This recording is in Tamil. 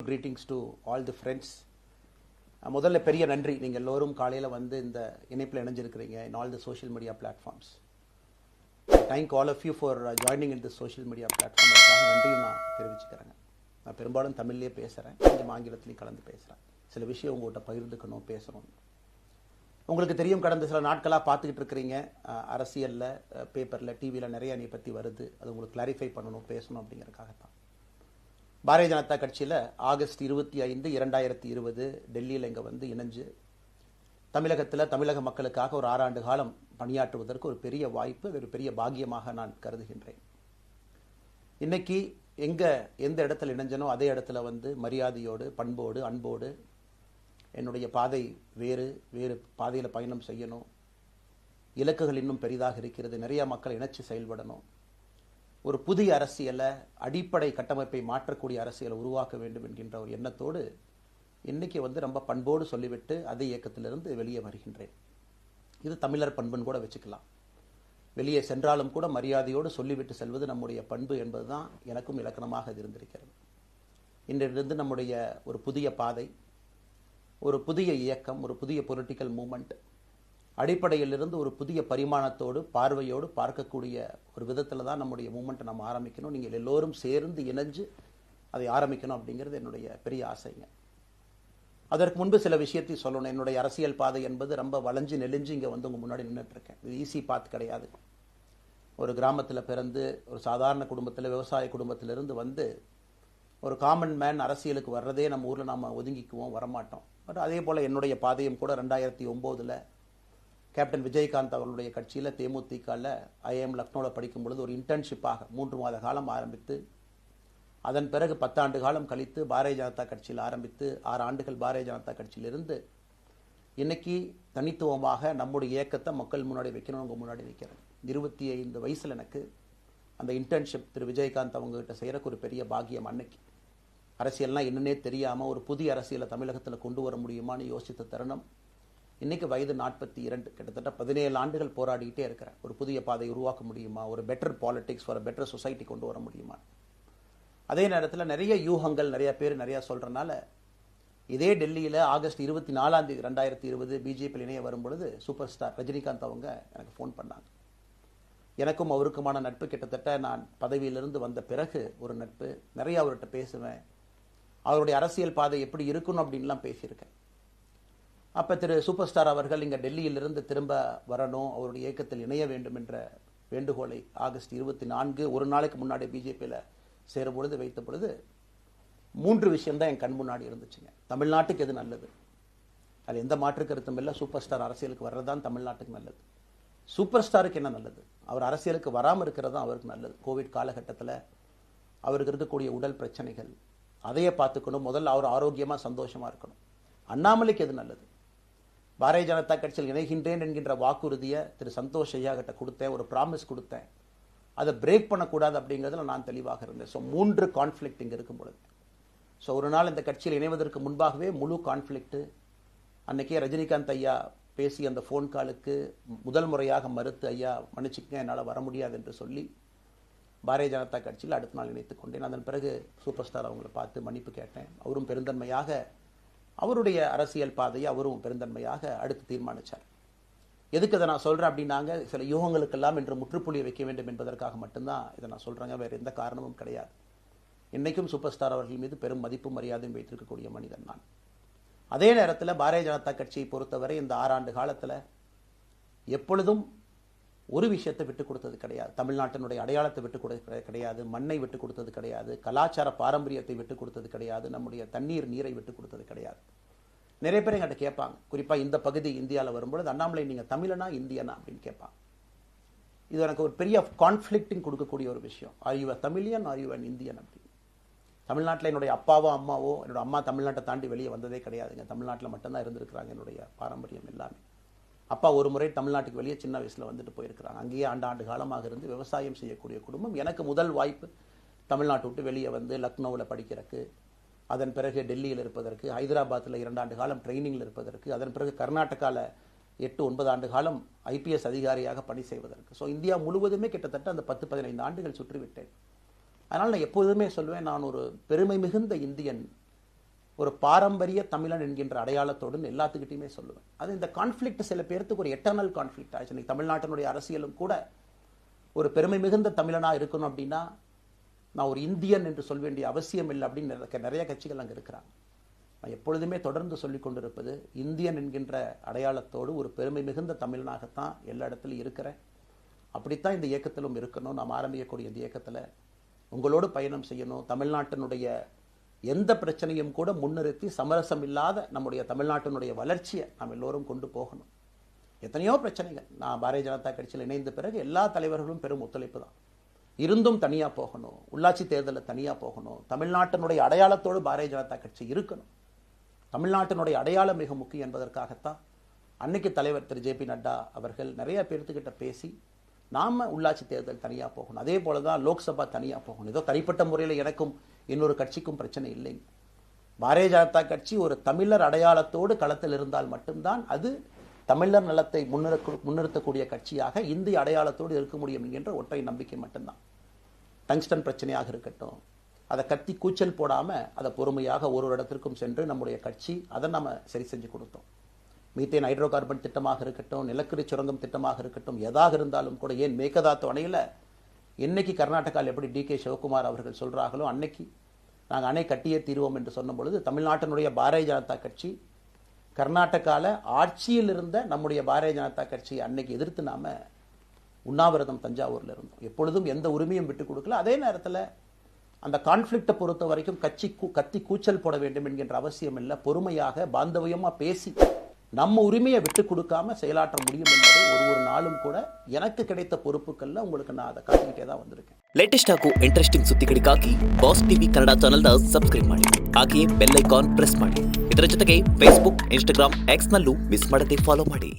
greetings to all the friends. முதல்ல பெரிய நன்றி, நீங்கள் எல்லோரும் காலையில் வந்து இந்த இணைப்பில் இணைஞ்சிருக்கிறீங்க in all the social media platforms. Thank all of you for joining in the social media platform. அதுக்காக நன்றியும் நான் தெரிவிச்சுக்கிறேங்க. நான் பெரும்பாலும் தமிழ்லேயே பேசுகிறேன், கொஞ்சம் ஆங்கிலத்திலையும் கலந்து பேசுகிறேன். சில விஷயம் உங்கள்கிட்ட பகிர்ந்துக்கணும், பேசணும். உங்களுக்கு தெரியும், கடந்த சில நாட்களாக பார்த்துக்கிட்டு இருக்கிறீங்க, அரசியலில், பேப்பரில், டிவியில் நிறைய என்னை பற்றி வருது. அது உங்களுக்கு கிளாரிஃபை பண்ணணும், பேசணும் அப்படிங்கிறதுக்காகத்தான். பாரதிய ஜனதா கட்சியில் ஆகஸ்ட் 25, 2020 டெல்லியில் இங்கே வந்து இணைஞ்சு தமிழகத்தில் தமிழக மக்களுக்காக ஒரு 6 ஆண்டு காலம் பணியாற்றுவதற்கு ஒரு பெரிய வாய்ப்பு, ஒரு பெரிய பாக்கியமாக நான் கருதுகின்றேன். இன்னைக்கு எந்த இடத்துல இணைஞ்சனோ அதே இடத்துல வந்து மரியாதையோடு, பண்போடு, அன்போடு என்னுடைய பாதை வேறு பாதையில் பயணம் செய்யணும். இலக்குகள் இன்னும் பெரிதாக இருக்கிறது, நிறைய மக்கள் இணைச்சு செயல்படணும். ஒரு புதிய அரசியலை, அடிப்படை கட்டமைப்பை மாற்றக்கூடிய அரசியலை உருவாக்க வேண்டும் என்கின்ற ஒரு எண்ணத்தோடு இன்னைக்கு வந்து ரொம்ப பண்போடு சொல்லிவிட்டு அதே இயக்கத்திலிருந்து வெளியே வருகின்றேன். இது தமிழர் பண்புன்னு கூட வச்சுக்கலாம். வெளியே சென்றாலும் கூட மரியாதையோடு சொல்லிவிட்டு செல்வது நம்முடைய பண்பு என்பதுதான் எனக்கும் இலக்கணமாக இது இருந்திருக்கிறது. இன்றிலிருந்து நம்முடைய ஒரு புதிய பாதை, ஒரு புதிய இயக்கம், ஒரு புதிய பொலிட்டிக்கல் மூமெண்ட், அடிப்படையிலிருந்து ஒரு புதிய பரிமாணத்தோடு, பார்வையோடு பார்க்கக்கூடிய ஒரு விதத்தில் தான் நம்முடைய மூமெண்ட்டை நம்ம ஆரம்பிக்கணும். நீங்கள் எல்லோரும் சேர்ந்து இணைஞ்சு அதை ஆரம்பிக்கணும் அப்படிங்கிறது என்னுடைய பெரிய ஆசைங்க. அதற்கு முன்பு சில விஷயத்தை சொல்லணும். என்னுடைய அரசியல் பாதை என்பது ரொம்ப வளைஞ்சு நெளிஞ்சு இங்கே வந்து உங்கள் முன்னாடி நின்றுட்டுருக்கேன். இது ஈஸி பாத் கிடையாது. ஒரு கிராமத்தில் பிறந்து ஒரு சாதாரண குடும்பத்தில், விவசாய குடும்பத்திலிருந்து வந்து ஒரு காமன் மேன் அரசியலுக்கு வர்றதே நம்ம ஊரில் நாம் ஒதுங்கிக்குவோம், வரமாட்டோம். பட் அதே போல் என்னுடைய பாதையும் கூட 2009 கேப்டன் விஜயகாந்த் அவர்களுடைய கட்சியில் தேமுதிகவில் ஐஎம் லக்னோவில் படிக்கும் பொழுது ஒரு இன்டர்ன்ஷிப்பாக 3 மாத காலம் ஆரம்பித்து, அதன் பிறகு 10 ஆண்டு காலம் கழித்து பாரதிய ஜனதா கட்சியில் ஆரம்பித்து 6 ஆண்டுகள் பாரதிய ஜனதா கட்சியிலிருந்து இன்னைக்கு தனித்துவமாக நம்முடைய இயக்கத்தை மக்கள் முன்னாடி வைக்கணும். உங்கள் முன்னாடி வைக்கிறேன். 25 வயசில் எனக்கு அந்த இன்டர்ன்ஷிப் திரு விஜயகாந்த் அவங்ககிட்ட செய்கிறக்கு ஒரு பெரிய பாக்கியம். அன்னைக்கு அரசியல்னால் என்னன்னே தெரியாமல் ஒரு புதிய அரசியலை தமிழகத்தில் கொண்டு வர முடியுமான்னு யோசித்த தருணம். இன்னைக்கு வயது 42, கிட்டத்தட்ட 17 ஆண்டுகள் போராடிக்கிட்டே இருக்கிறேன். ஒரு புதிய பாதை உருவாக்க முடியுமா, ஒரு பெட்டர் பாலிடிக்ஸ், ஒரு பெட்டர் சொசைட்டி கொண்டு வர முடியுமா. அதே நேரத்தில் நிறைய யூகங்கள், நிறைய பேர் நிறையா சொல்கிறனால இதே டெல்லியில் ஆகஸ்ட் 24, 2020 பிஜேபியில் இணைய வரும்பொழுது சூப்பர் ஸ்டார் ரஜினிகாந்த் அவங்க எனக்கு ஃபோன் பண்ணாங்க. எனக்கும் அவருக்குமான நட்பு கிட்டத்தட்ட நான் பதவியிலிருந்து வந்த பிறகு ஒரு நட்பு. நிறைய அவர்கிட்ட பேசுவேன். அவருடைய அரசியல் பாதை எப்படி இருக்கணும் அப்படின்லாம் பேசியிருக்கேன். அப்போ திரு சூப்பர் ஸ்டார் அவர்கள் இங்கே டெல்லியிலிருந்து திரும்ப வரணும், அவருடைய இயக்கத்தில் இணைய வேண்டும் என்ற வேண்டுகோளை ஆகஸ்ட் 24 ஒரு நாளைக்கு முன்னாடி பிஜேபியில் சேரும் பொழுது வைத்த பொழுது 3 விஷயம்தான் என் கண் முன்னாடி இருந்துச்சுங்க. தமிழ்நாட்டுக்கு எது நல்லது, அது எந்த மாற்று கருத்தும் இல்லை. சூப்பர் ஸ்டார் அரசியலுக்கு வர்றதுதான் தமிழ்நாட்டுக்கு நல்லது. சூப்பர் ஸ்டாருக்கு என்ன நல்லது, அவர் அரசியலுக்கு வராமல் இருக்கிறது தான் அவருக்கு நல்லது. கோவிட் காலகட்டத்தில் அவருக்கு இருக்கக்கூடிய உடல் பிரச்சனைகள், அதையே பார்த்துக்கணும். முதல்ல அவர் ஆரோக்கியமாக சந்தோஷமாக இருக்கணும். அண்ணாமலைக்கு எது நல்லது, பாரதிய ஜனதா கட்சியில் இணைகின்றேன் என்கின்ற வாக்குறுதியை திரு சந்தோஷ் ஐயா கிட்ட கொடுத்தேன், ஒரு ப்ராமிஸ் கொடுத்தேன். அதை பிரேக் பண்ணக்கூடாது அப்படிங்கிறதுல நான் தெளிவாக இருந்தேன். ஸோ 3 கான்ஃப்ளிக்ட் இங்கே இருக்கும் பொழுது, ஸோ ஒரு நாள் இந்த கட்சியில் இணைவதற்கு முன்பாகவே முழு கான்ஃப்ளிக்ட்டு. அன்னைக்கே ரஜினிகாந்த் ஐயா பேசி அந்த ஃபோன் காலுக்கு முதல் முறையாக மறுத்து, ஐயா மன்னிச்சுக்கங்க, என்னால் வர முடியாது என்று சொல்லி பாரதிய ஜனதா கட்சியில் அடுத்த நாள் இணைத்துக் கொண்டேன். அதன் பிறகு சூப்பர் ஸ்டார் அவங்களை பார்த்து மன்னிப்பு கேட்டேன். அவரும் பெருந்தன்மையாக அவருடைய அரசியல் பாதையை அவரும் பெருந்தன்மையாக அடுத்து தீர்மானித்தார். எதுக்கு இதை நான் சொல்கிறேன் அப்படின்னாங்க, சில யூகங்களுக்கெல்லாம் இன்று முற்றுப்புள்ளி வைக்க வேண்டும் என்பதற்காக மட்டும்தான் இதை நான் சொல்கிறேங்க, வேறு எந்த காரணமும் கிடையாது. இன்றைக்கும் சூப்பர் ஸ்டார் அவர்கள் மீது பெரும் மதிப்பும் மரியாதையும் வைத்திருக்கக்கூடிய மனிதன் நான். அதே நேரத்தில் பாரதிய ஜனதா கட்சியை பொறுத்தவரை இந்த 6 ஆண்டு காலத்தில் எப்பொழுதும் ஒரு விஷயத்தை விட்டு கொடுத்தது கிடையாது. தமிழ்நாட்டினுடைய அடையாளத்தை விட்டு கொடுத்தது கிடையாது, மண்ணை விட்டு கொடுத்தது கிடையாது, கலாச்சார பாரம்பரியத்தை விட்டு கொடுத்தது கிடையாது, நம்முடைய நீரை விட்டு கொடுத்தது கிடையாது. நிறைய பேர் எங்கிட்ட கேட்பாங்க, குறிப்பாக இந்த பகுதி இந்தியாவில் வரும்பொழுது, அண்ணாமலை நீங்கள் தமிழனா இந்தியனா அப்படின்னு கேட்பாங்க. இது எனக்கு ஒரு பெரிய கான்ஃப்ளிக்டிங் கொடுக்கக்கூடிய ஒரு விஷயம். Are you a Tamilian, are you an Indian அப்படின்னு. தமிழ்நாட்டில் என்னுடைய அப்பாவோ அம்மாவோ, என்னோட அம்மா தமிழ்நாட்டை தாண்டி வெளியே வந்ததே கிடையாதுங்க. தமிழ்நாட்டில் மட்டும்தான் இருந்திருக்கிறாங்க. என்னுடைய பாரம்பரியம் எல்லாமே. அப்பா ஒரு முறை தமிழ்நாட்டுக்கு வெளியே சின்ன வயசில் வந்துட்டு போயிருக்கிறாங்க. அங்கேயே ஆண்டு காலமாக இருந்து விவசாயம் செய்யக்கூடிய குடும்பம். எனக்கு முதல் வாய்ப்பு தமிழ்நாட்டை விட்டு வெளியே வந்து லக்னோவில் படிக்கிறதுக்கு, அதன் பிறகு டெல்லியில் இருப்பதற்கு, ஹைதராபாத்தில் 2 ஆண்டு காலம் ட்ரைனிங்கில் இருப்பதற்கு, அதன் பிறகு கர்நாடகாவில் 8-9 ஆண்டு காலம் IPS அதிகாரியாக பணி செய்வதற்கு. ஸோ இந்தியா முழுவதுமே கிட்டத்தட்ட அந்த 10-15 ஆண்டுகள் சுற்றிவிட்டேன். அதனால் நான் எப்போதுமே சொல்லுவேன், நான் ஒரு பெருமை மிகுந்த இந்தியன் ஒரு பாரம்பரிய தமிழன் என்கின்ற அடையாளத்தோடு எல்லாத்துக்கிட்டையுமே சொல்லுவேன். அது இந்த கான்ஃப்ளிக்ட் சில பேர்த்துக்கு ஒரு எட்டர்னல் கான்ஃப்ளிக்ட் ஆச்சு. இன்னைக்கு தமிழ்நாட்டினுடைய அரசியலும் கூட ஒரு பெருமை மிகுந்த தமிழனா இருக்கணும் அப்படின்னா நான் ஒரு இந்தியன் என்று சொல்ல வேண்டிய அவசியம் இல்லை அப்படின்னு நிறைய கட்சிகள் அங்கே இருக்கிறாங்க. நான் எப்பொழுதுமே தொடர்ந்து சொல்லிக் கொண்டிருப்பது, இந்தியன் என்கின்ற அடையாளத்தோடு ஒரு பெருமை மிகுந்த தமிழனாகத்தான் எல்லா இடத்துலையும் இருக்கிறேன். அப்படித்தான் இந்த இயக்கத்திலும் இருக்கணும். நாம் ஆரம்பிக்கக்கூடிய இந்த இயக்கத்தில் உங்களோடு பயணம் செய்யணும். தமிழ்நாட்டினுடைய எந்த பிரச்சனையும் கூட முன்னிறுத்தி சமரசம் இல்லாத நம்முடைய தமிழ்நாட்டினுடைய வளர்ச்சியை நாம் எல்லோரும் கொண்டு போகணும். எத்தனையோ பிரச்சனைகள். நான் பாரதிய ஜனதா கட்சியில் இணைந்த பிறகு எல்லா தலைவர்களும் பெரும் ஒத்துழைப்பு தான். இருந்தும் தனியாக போகணும், உள்ளாட்சி தேர்தலில் தனியாக போகணும், தமிழ்நாட்டினுடைய அடையாளத்தோடு பாரதிய ஜனதா கட்சி இருக்கணும். தமிழ்நாட்டினுடைய அடையாளம் மிக முக்கியம் என்பதற்காகத்தான் அன்னைக்கு தலைவர் திரு ஜே பி நட்டா அவர்கள் நிறைய பேர்த்துக்கிட்ட பேசி நாம உள்ளாட்சி தேர்தல் தனியாக போகணும், அதே போல தான் லோக்சபா தனியாக போகணும். ஏதோ தனிப்பட்ட முறையில் எனக்கும் இன்னொரு கட்சிக்கும் பிரச்சனை இல்லைங்க. பாரதிய ஜனதா கட்சி ஒரு தமிழர் அடையாளத்தோடு களத்தில் இருந்தால் மட்டும்தான் அது தமிழர் நலத்தை முன்னிறுத்தக்கூடிய கட்சியாக இந்திய அடையாளத்தோடு இருக்க முடியும் என்கின்ற ஒற்றை நம்பிக்கை மட்டும்தான். டங்ஸ்டன் பிரச்சனையாக இருக்கட்டும், அதை கத்தி கூச்சல் போடாமல் அதை பொறுமையாக ஒரு இடத்திற்கும் சென்று நம்முடைய கட்சி அதை நம்ம சரி செஞ்சு கொடுத்தோம். மீத்தேன் ஹைட்ரோ கார்பன் திட்டமாக இருக்கட்டும், நிலக்கரி சுரங்கம் திட்டமாக இருக்கட்டும், எதாக இருந்தாலும் கூட, ஏன் மேகதாத்து அணையில் இன்னைக்கு கர்நாடகாவில் எப்படி டி கே சிவகுமார் அவர்கள் சொல்கிறார்களோ அன்னைக்கு நாங்கள் அணை கட்டியே தீர்வோம் என்று சொன்ன பொழுது தமிழ்நாட்டினுடைய பாரதிய ஜனதா கட்சி கர்நாடகாவில் ஆட்சியில் இருந்த நம்முடைய பாரதிய ஜனதா கட்சியை அன்னைக்கு எதிர்த்து நாம உண்ணாவிரதம் தஞ்சாவூரில் இருந்தோம். எப்பொழுதும் எந்த உரிமையும் விட்டு கொடுக்கல. அதே நேரத்தில் அந்த கான்ஃப்ளிக்டை பொறுத்த வரைக்கும் கத்தி கூச்சல் போட வேண்டும் என்கின்ற அவசியம் இல்லை. பொறுமையாக பாந்தவியமாக பேசி நம்ம உரிமையை விட்டு கொடுக்காம செயலாற்ற முடியும் என்பதை ஒரு நாளும் கூட எனக்கு கிடைத்த பொறுப்புக்கள்ல உங்களுக்கு நான் அதை காட்டிக்கிட்டே தான் வந்திருக்கேன். ಲೇಟೆಸ್ಟ್ ಹಾಗೂ ಇಂಟ್ರೆಸ್ಟಿಂಗ್ ಸುದ್ದಿಗಳಿಗಾಗಿ ಬಾಸ್ ಟಿವಿ ಕನ್ನಡ ಚಾನೆಲ್ನ ಸಬ್ಸ್ಕ್ರೈಬ್ ಮಾಡಿ, ಹಾಗೆಯೇ ಬೆಲ್ ಐಕಾನ್ ಪ್ರೆಸ್ ಮಾಡಿ. ಇದರ ಜೊತೆಗೆ ಫೇಸ್ಬುಕ್, ಇನ್ಸ್ಟಾಗ್ರಾಮ್, ಎಕ್ಸ್ ನಲ್ಲೂ ಮಿಸ್ ಮಾಡದೆ ಫಾಲೋ ಮಾಡಿ.